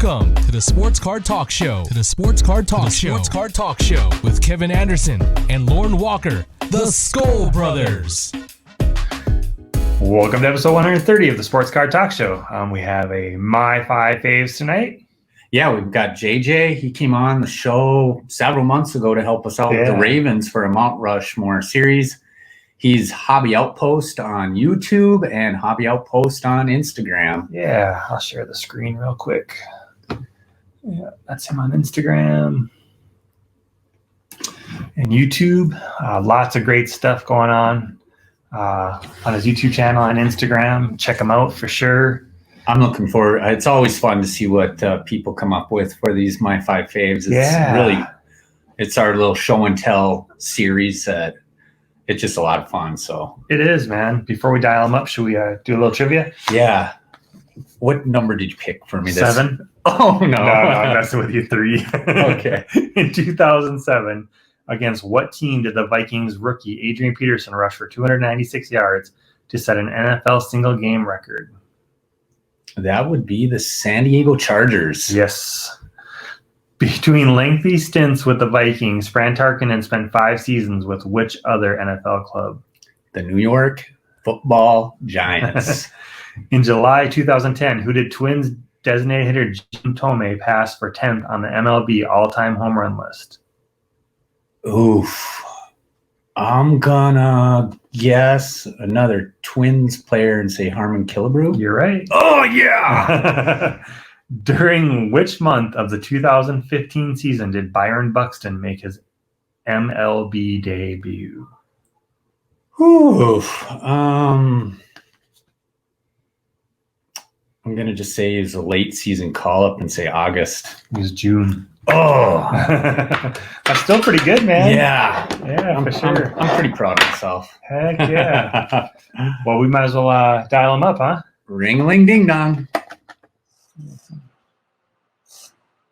Welcome to the Sports Card Talk Show. Sports Card Talk Show with Kevin Anderson and Lorn Walker, the Skull Brothers. Welcome to episode 130 of the Sports Card Talk Show. We have a My Five Faves tonight. Yeah, we've got JJ. He came on the show several months ago to help us out with the Ravens for a Mount Rushmore series. He's Hobby Outpost on YouTube and Hobby Outpost on Instagram. Yeah, I'll share the screen real quick. Yeah, that's him on Instagram and YouTube. Lots of great stuff going on his YouTube channel and Instagram. Check him out for sure. I'm looking forward. It's always fun to see what people come up with for these My Five Faves. It's our little show and tell series that it's just a lot of fun. So it is, man. Before we dial them up, should we do a little trivia? Yeah. What number did you pick for me? 7. Oh, no. No, I'm messing with you. 3. Okay. In 2007, against what team did the Vikings rookie Adrian Peterson rush for 296 yards to set an NFL single game record? That would be the San Diego Chargers. Yes. Between lengthy stints with the Vikings, Fran Tarkenton spent 5 seasons with which other NFL club? The New York Football Giants. In July 2010, who did Twins designated hitter Jim Thome pass for 10th on the MLB all-time home run list? Oof. I'm gonna guess another Twins player and say Harmon Killebrew. You're right. Oh, yeah! During which month of the 2015 season did Byron Buxton make his MLB debut? Oof. I'm going to just say it's a late season call-up and say August. It was June. Oh! That's still pretty good, man. Yeah, for sure. I'm pretty proud of myself. Heck yeah. Well, we might as well dial them up, huh? Ring-a-ling-ding-dong.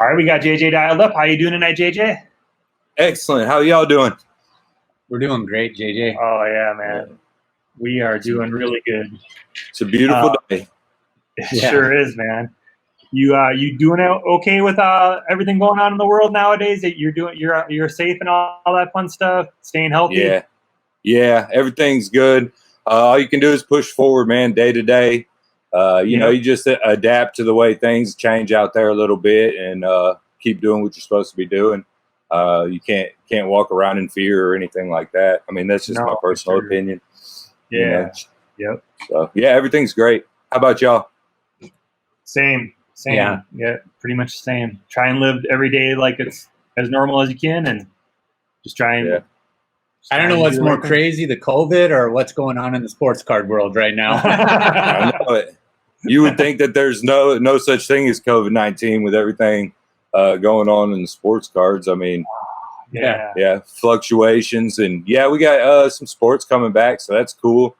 All right, we got JJ dialed up. How you doing tonight, JJ? Excellent. How y'all doing? We're doing great, JJ. Oh, yeah, man. We are doing really good. It's a beautiful day. It sure is, man. You doing okay with everything going on in the world nowadays? That you're safe and all that fun stuff, staying healthy. Yeah, everything's good. All you can do is push forward, man, day to day. You know, you just adapt to the way things change out there a little bit, and keep doing what you're supposed to be doing. You can't walk around in fear or anything like that. I mean, that's just my personal opinion. Yeah. Yep. So yeah, everything's great. How about y'all? Same. Yeah, pretty much the same. Try and live every day like it's as normal as you can, and just try and. Yeah. I don't know what's more crazy, the COVID or what's going on in the sports card world right now. I know it. You would think that there's no such thing as COVID-19 with everything going on in the sports cards. I mean, yeah, fluctuations, and we got some sports coming back, so that's cool.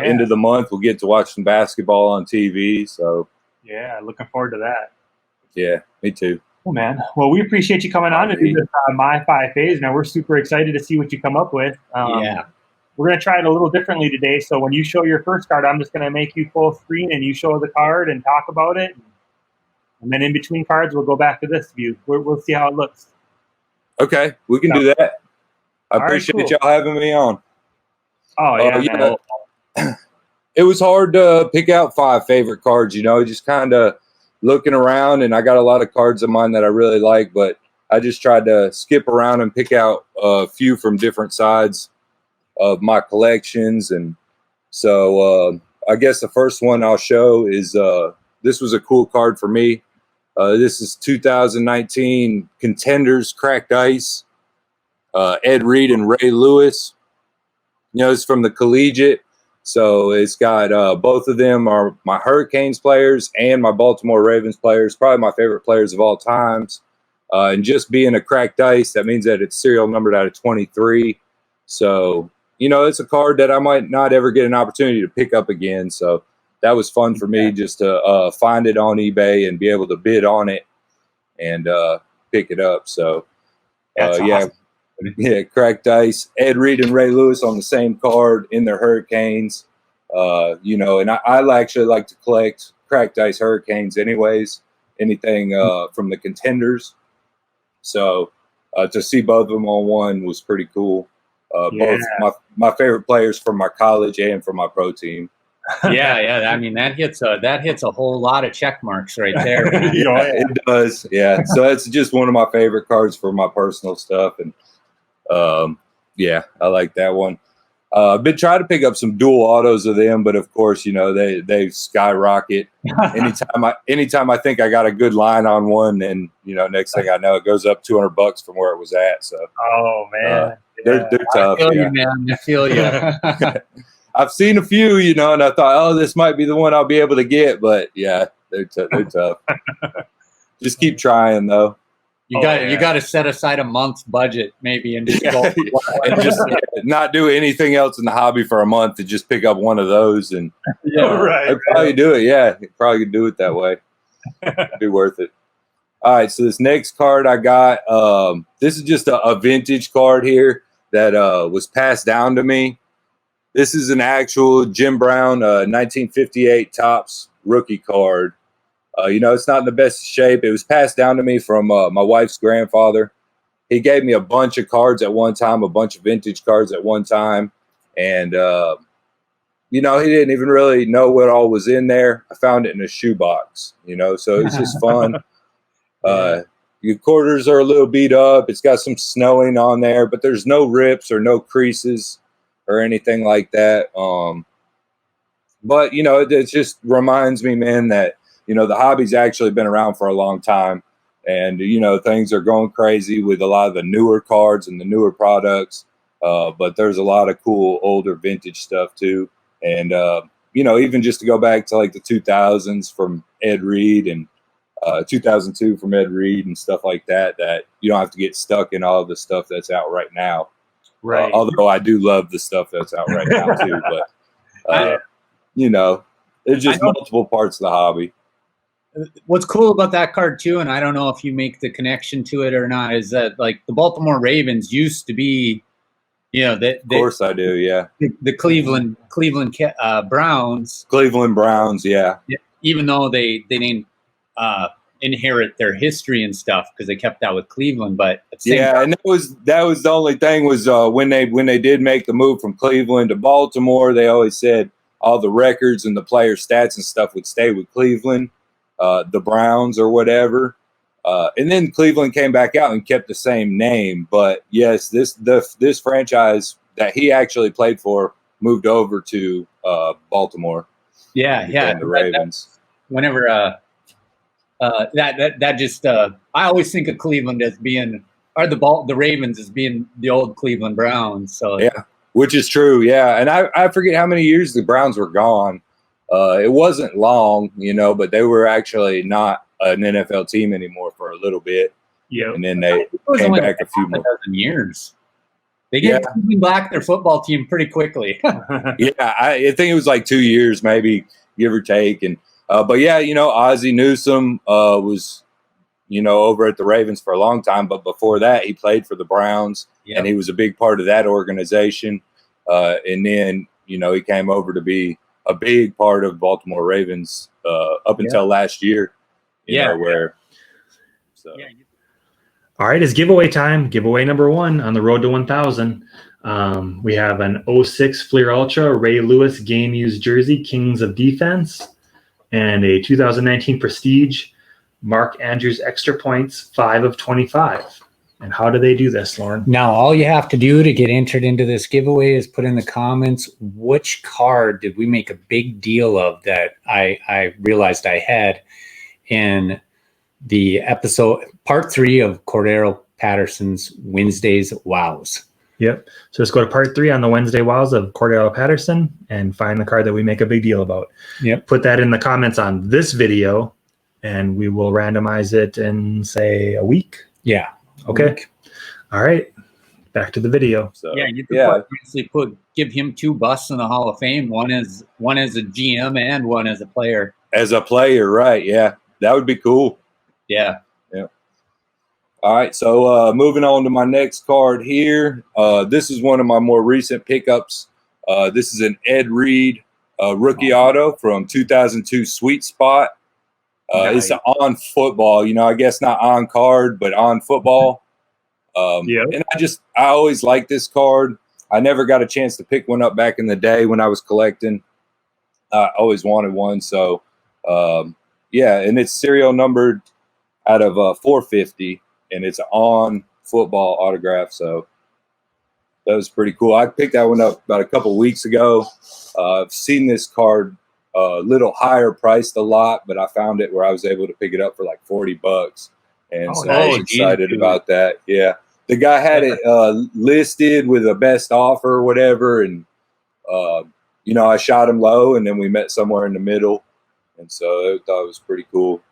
End of the month, we'll get to watch some basketball on TV. So. Yeah, looking forward to that. Yeah, me too. Well, man. Well, we appreciate you coming on to do this My Five Faves. Now, we're super excited to see what you come up with. We're going to try it a little differently today. So when you show your first card, I'm just going to make you full screen and you show the card and talk about it. And then in between cards, we'll go back to this view. We'll see how it looks. Okay, we can do that. I appreciate y'all having me on. Oh, yeah, man. It was hard to pick out 5 favorite cards, just kind of looking around, and I got a lot of cards of mine that I really like, but I just tried to skip around and pick out a few from different sides of my collections. And so I guess the first one I'll show is this was a cool card for me. This is 2019 Contenders Cracked Ice, Ed Reed and Ray Lewis. It's from the Collegiate. So it's got both of them are my Hurricanes players and my Baltimore Ravens players, probably my favorite players of all times. And just being a cracked ice, that means that it's serial numbered out of 23. So, it's a card that I might not ever get an opportunity to pick up again. So that was fun for me just to find it on eBay and be able to bid on it and pick it up. So, awesome. Yeah, cracked ice. Ed Reed and Ray Lewis on the same card in their Hurricanes. And I actually like to collect cracked ice Hurricanes anyways. anything from the contenders. So to see both of them on one was pretty cool. Both my favorite players from my college and from my pro team. Yeah. I mean, that hits a whole lot of check marks right there. It does. Yeah. So that's just one of my favorite cards for my personal stuff. And I like that one. I've been trying to pick up some dual autos of them, but of course, they skyrocket. Anytime I think I got a good line on one, and next thing I know, it goes up $200 from where it was at. So, oh man, they're tough. I feel you, man. I feel you. I've seen a few, and I thought, oh, this might be the one I'll be able to get, but yeah, they're tough. Just keep trying, though. You got to set aside a month's budget, maybe, and just go and just not do anything else in the hobby for a month and just pick up one of those, and I'd probably do it. Yeah, probably could do it that way. It'd be worth it. All right, so this next card I got, this is just a vintage card here that was passed down to me. This is an actual Jim Brown 1958 Topps rookie card. It's not in the best shape. It was passed down to me from my wife's grandfather. He gave me a bunch of cards at one time, a bunch of vintage cards at one time. And, he didn't even really know what all was in there. I found it in a shoebox, so it's just fun. Your quarters are a little beat up. It's got some snowing on there, but there's no rips or no creases or anything like that. But, it just reminds me, man, that, the hobby's actually been around for a long time, and, things are going crazy with a lot of the newer cards and the newer products. But there's a lot of cool older vintage stuff too. And, even just to go back to like the 2000s from Ed Reed and 2002 from Ed Reed and stuff like that you don't have to get stuck in all of the stuff that's out right now. Right. Although I do love the stuff that's out right now too, but there's just multiple parts of the hobby. What's cool about that card too, and I don't know if you make the connection to it or not, is that like the Baltimore Ravens used to be, of course I do, yeah. The Cleveland Browns. Cleveland Browns, yeah. Even though they didn't inherit their history and stuff because they kept that with Cleveland, but and that was the only thing was when they did make the move from Cleveland to Baltimore, they always said all the records and the player stats and stuff would stay with Cleveland, the Browns or whatever, and then Cleveland came back out and kept the same name. But yes, this franchise that he actually played for moved over to Baltimore. The Ravens. Whenever that just I always think of Cleveland as being, or the Ravens as being the old Cleveland Browns. So yeah, which is true. Yeah, and I forget how many years the Browns were gone. It wasn't long, but they were actually not an NFL team anymore for a little bit. Yeah, and then they came back a few more years. They gave Cleveland back their football team pretty quickly. I think it was like 2 years, maybe, give or take. And but yeah, Ozzie Newsome was, over at the Ravens for a long time. But before that, he played for the Browns, and he was a big part of that organization. And then, he came over to be a big part of Baltimore Ravens up until last year. All right, it's giveaway time. Giveaway number 1 on the road to 1,000. We have an 06 Fleer Ultra Ray Lewis game used jersey, Kings of Defense, and a 2019 Prestige Mark Andrews Extra Points 5 of 25. And how do they do this, Lorn? Now, all you have to do to get entered into this giveaway is put in the comments which card did we make a big deal of that I realized I had in the episode part 3 of Cordero Patterson's Wednesday's Wows. Yep. So just go to part 3 on the Wednesday Wows of Cordero Patterson and find the card that we make a big deal about. Yep. Put that in the comments on this video, and we will randomize it in, say, a week. Yeah. Okay. All right. Back to the video. So, you could give him 2 busts in the Hall of Fame. One as a GM and one as a player. As a player, right? Yeah, that would be cool. Yeah. All right, so moving on to my next card here. This is one of my more recent pickups. This is an Ed Reed rookie auto from 2002 Sweet Spot. It's on football, I guess not on card, but on football. And I always liked this card. I never got a chance to pick one up back in the day when I was collecting. I always wanted one. So, and it's serial numbered out of 450, and it's on football autograph. So that was pretty cool. I picked that one up about a couple weeks ago. I've seen this card a little higher priced a lot, but I found it where I was able to pick it up for like $40. And I was excited about that. Yeah. The guy had it listed with a best offer or whatever. And, I shot him low, and then we met somewhere in the middle. And so I thought it was pretty cool.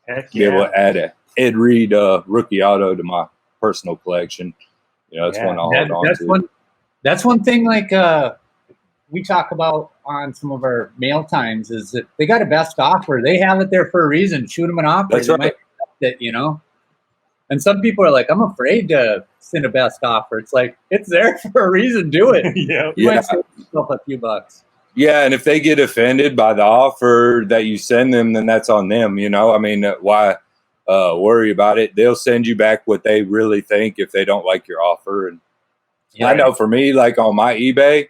Heck to be able to add a Ed Reed rookie auto to my personal collection. That's one I'll hold on to. That's one thing we talk about on some of our mail times is that they got a best offer. They have it there for a reason. Shoot them an offer. That's right. And some people are like, I'm afraid to send a best offer. It's like, it's there for a reason. Do it. You might save yourself a few bucks. Yeah, and if they get offended by the offer that you send them, then that's on them. Why worry about it? They'll send you back what they really think if they don't like your offer. And I know for me, like on my eBay,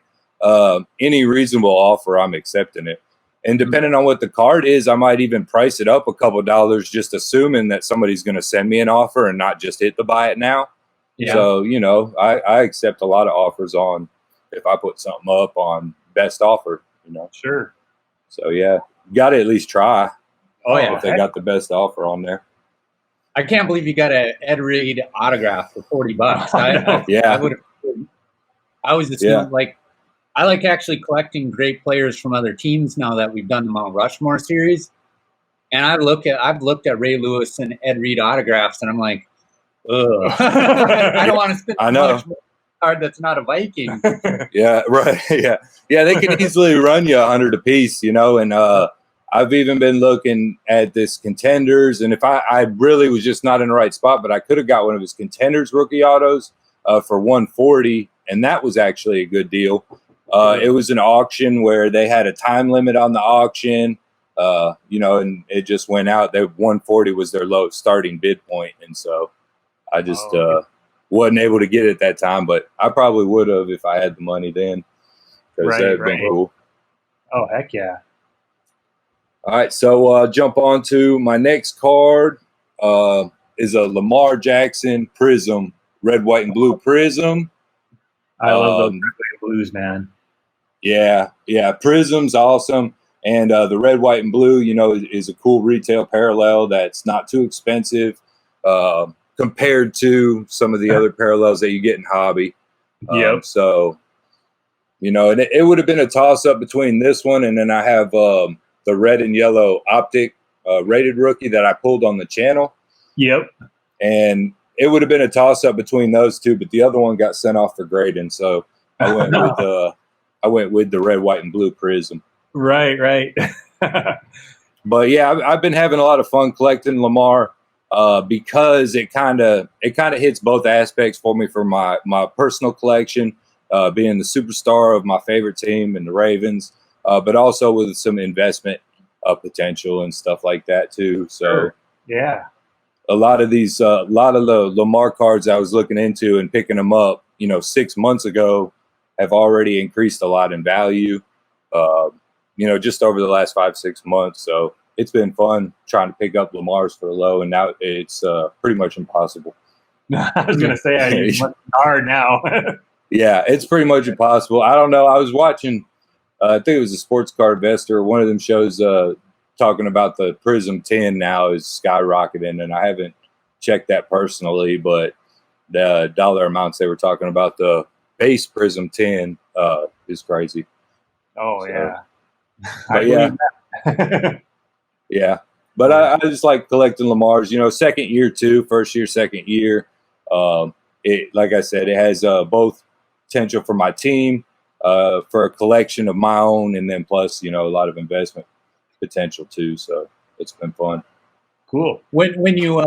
any reasonable offer, I'm accepting it. And depending on what the card is, I might even price it up a couple dollars, just assuming that somebody's going to send me an offer and not just hit the buy it now. Yeah. So, I accept a lot of offers on if I put something up on best offer, Sure. So, yeah, got to at least try. Oh, yeah. If they got the best offer on there. I can't believe you got an Ed Reed autograph for $40. I was just I like actually collecting great players from other teams now that we've done the Mount Rushmore series. And I've looked at Ray Lewis and Ed Reed autographs, and I'm like, ugh. I don't want to spend much more card that's not a Viking. Yeah, right. Yeah. Yeah, they can easily run you 100 apiece, and I've even been looking at this Contenders, and if I really was just not in the right spot, but I could have got one of his Contenders rookie autos for $140, and that was actually a good deal. It was an auction where they had a time limit on the auction, and it just went out. That 140 was their low starting bid point, and so I just wasn't able to get it at that time. But I probably would have if I had the money then, because that'd been cool. Oh heck yeah! All right, so jump on to my next card. Is a Lamar Jackson Prism, red, white, and blue Prism. I love those red, white, and blues, man. Yeah, Prism's awesome, and the red, white, and blue, is a cool retail parallel that's not too expensive compared to some of the other parallels that you get in hobby. So, and it would have been a toss-up between this one, and then I have the red and yellow optic rated rookie that I pulled on the channel. Yep. And it would have been a toss-up between those two, but the other one got sent off for grading, so I went with the red, white, and blue Prism. Right. But yeah, I've been having a lot of fun collecting Lamar because it kind of hits both aspects for me for my personal collection, being the superstar of my favorite team and the Ravens, but also with some investment potential and stuff like that too. So yeah. A lot of the Lamar cards I was looking into and picking them up, 6 months ago, have already increased a lot in value, just over the last 5-6 months. So it's been fun trying to pick up Lamar's for low, and now it's pretty much impossible. I was going to say, it's hard now. Yeah, it's pretty much impossible. I don't know. I was watching, I think it was a Sports Card Investor, one of them shows talking about the Prism 10 now is skyrocketing, and I haven't checked that personally, but the dollar amounts they were talking about, the base Prism 10 is crazy. Oh, so, yeah. But yeah. But I just like collecting Lamar's, second year too, first year, second year. It, like I said, it has both potential for my team, for a collection of my own, and then plus, a lot of investment potential too. So it's been fun. Cool. When you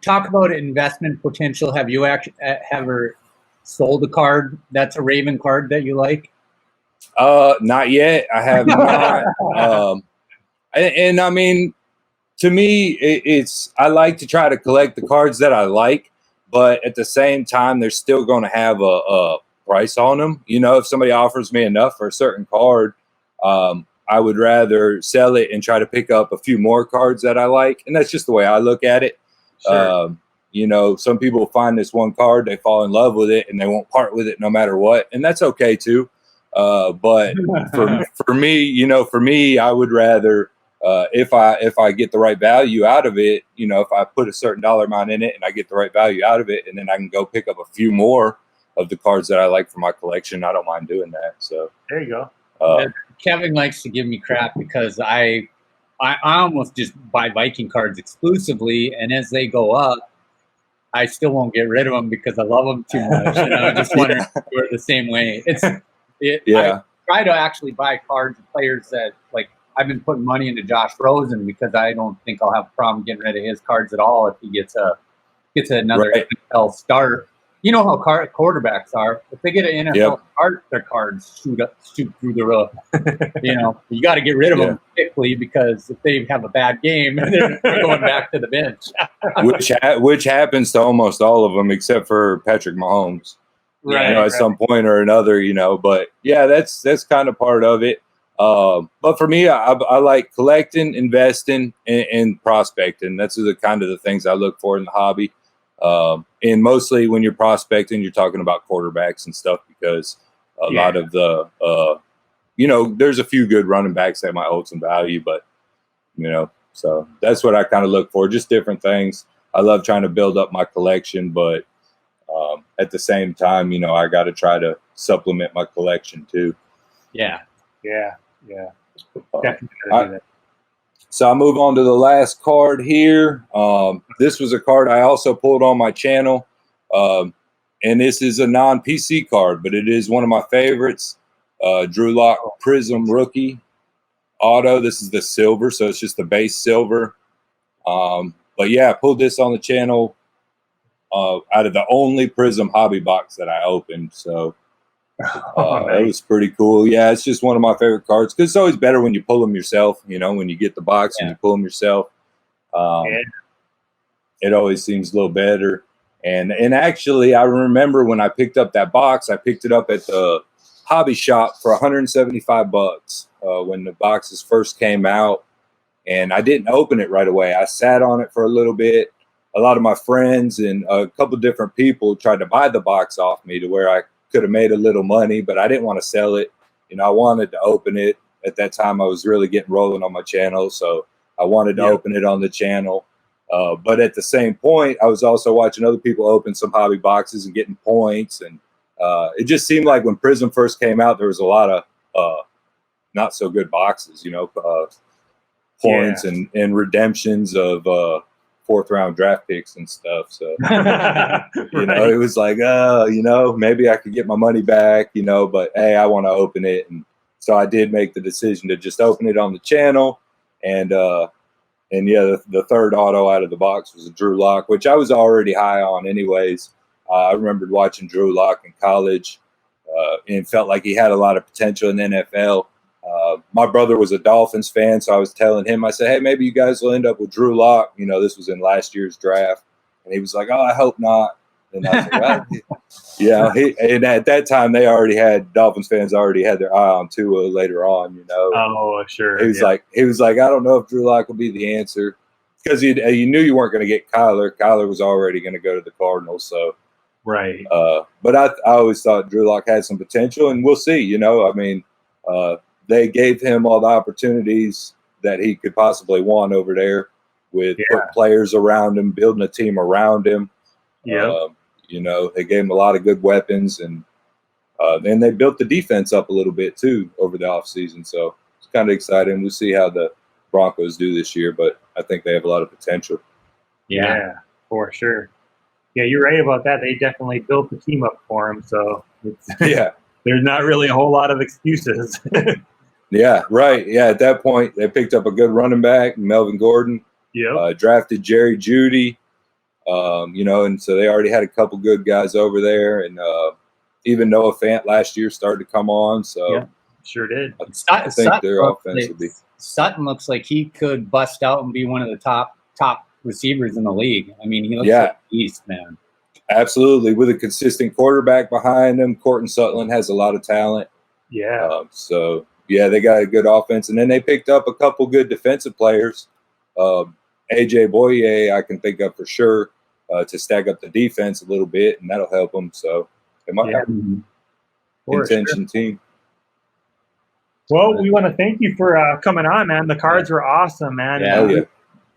talk about investment potential, have you actually ever sold a card that's a Raven card that you like? Not yet. I have not. And I mean, to me, I like to try to collect the cards that I like, but at the same time, they're still going to have a price on them. You know, if somebody offers me enough for a certain card, I would rather sell it and try to pick up a few more cards that I like. And that's just the way I look at it. Sure. You know, some people find this one card, they fall in love with it, and they won't part with it no matter what. And that's okay too. But for me, you know, I would rather, if I get the right value out of it, you know, if I put a certain dollar amount in it and I get the right value out of it, and then I can go pick up a few more of the cards that I like for my collection, I don't mind doing that. So there you go. Kevin likes to give me crap because I almost just buy Viking cards exclusively, and as they go up, I still won't get rid of them because I love them too much. And I just wondering if we're the same way. I try to actually buy cards of players that, like, I've been putting money into Josh Rosen because I don't think I'll have a problem getting rid of his cards at all if he gets another NFL start. You know how quarterbacks are. If they get an NFL start, their cards shoot through the roof. You know, you got to get rid of them quickly because if they have a bad game, they're going back to the bench. which happens to almost all of them except for Patrick Mahomes. Right. You know, at some point or another, you know. But yeah, that's kind of part of it. But for me, I like collecting, investing, and prospecting. That's the kind of the things I look for in the hobby. And mostly when you're prospecting, you're talking about quarterbacks and stuff because a lot of the, you know, there's a few good running backs that might hold some value, but, you know, so that's what I kind of look for, just different things. I love trying to build up my collection, but at the same time, you know, I got to try to supplement my collection too. Yeah. Definitely. So I move on to the last card here. This was a card I also pulled on my channel. And this is a non-PC card, but it is one of my favorites. Drew Lock Prism Rookie Auto. This is the silver, so it's just the base silver. But yeah, I pulled this on the channel out of the only Prism hobby box that I opened. So it was pretty cool. Yeah, it's just one of my favorite cards because it's always better when you pull them yourself. You know, when you get the box and you pull them yourself, it always seems a little better. And actually, I remember when I picked up that box, I picked it up at the hobby shop for $175 when the boxes first came out, and I didn't open it right away. I sat on it for a little bit. A lot of my friends and a couple different people tried to buy the box off me to where I could have made a little money, but I didn't want to sell it. You know, I wanted to open it. At that time, I was really getting rolling on my channel, so I wanted to open it on the channel. But at the same point, I was also watching other people open some hobby boxes and getting points. And it just seemed like when Prism first came out, there was a lot of not so good boxes, you know, points and redemptions of fourth round draft picks and stuff. So, you know, it was like, you know, maybe I could get my money back, you know, but hey, I want to open it. And so I did make the decision to just open it on the channel. And yeah, the third auto out of the box was a Drew Lock, which I was already high on anyways. I remembered watching Drew Lock in college and felt like he had a lot of potential in the NFL. My brother was a Dolphins fan, so I was telling him, I said, hey, maybe you guys will end up with Drew Lock. You know, this was in last year's draft. And he was like, oh, I hope not. And I was like, yeah. And at that time, Dolphins fans already had their eye on Tua later on, you know. Oh, sure. He was like, I don't know if Drew Lock will be the answer. Because you knew you weren't going to get Kyler. Kyler was already going to go to the Cardinals, so. Right. But I always thought Drew Lock had some potential, and we'll see, you know. I mean, they gave him all the opportunities that he could possibly want over there with putting players around him, building a team around him. Yeah. You know, they gave him a lot of good weapons, and then they built the defense up a little bit too over the offseason. So it's kind of exciting. We'll see how the Broncos do this year, but I think they have a lot of potential. Yeah, for sure. Yeah, you're right about that. They definitely built the team up for him. So there's not really a whole lot of excuses. Yeah, right. Yeah, at that point, they picked up a good running back, Melvin Gordon. Yeah. Drafted Jerry Jeudy. You know, and so they already had a couple good guys over there, and even Noah Fant last year started to come on. So Sure did. I think their offense would be. Sutton looks like he could bust out and be one of the top receivers in the league. I mean, he looks like a beast, man. Absolutely. With a consistent quarterback behind him, Corton Sutton has a lot of talent. Yeah. They got a good offense. And then they picked up a couple good defensive players. AJ Boye, I can think of for sure, to stack up the defense a little bit, and that'll help them. So they might have a contention team. Well, we want to thank you for coming on, man. The cards were awesome, man. Yeah.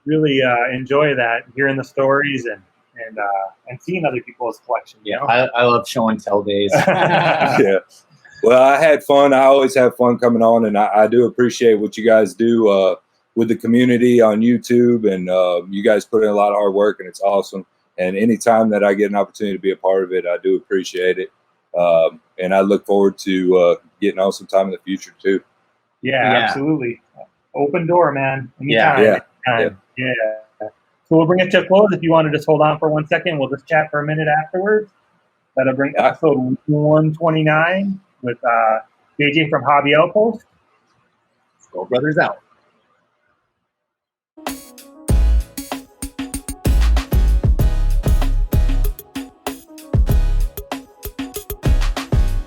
Really enjoy that, hearing the stories and seeing other people's collections. Yeah, I love show and tell days. Yeah. Well, I had fun. I always have fun coming on, and I do appreciate what you guys do with the community on YouTube, and you guys put in a lot of hard work, and it's awesome. And anytime that I get an opportunity to be a part of it, I do appreciate it. And I look forward to getting on some time in the future too. Yeah, absolutely. Open door, man. Anytime. Yeah. So we'll bring it to a close. If you want to just hold on for 1 second, we'll just chat for a minute afterwards. That'll bring episode 129 with JJ from Hobby Outpost. Skull Brothers out.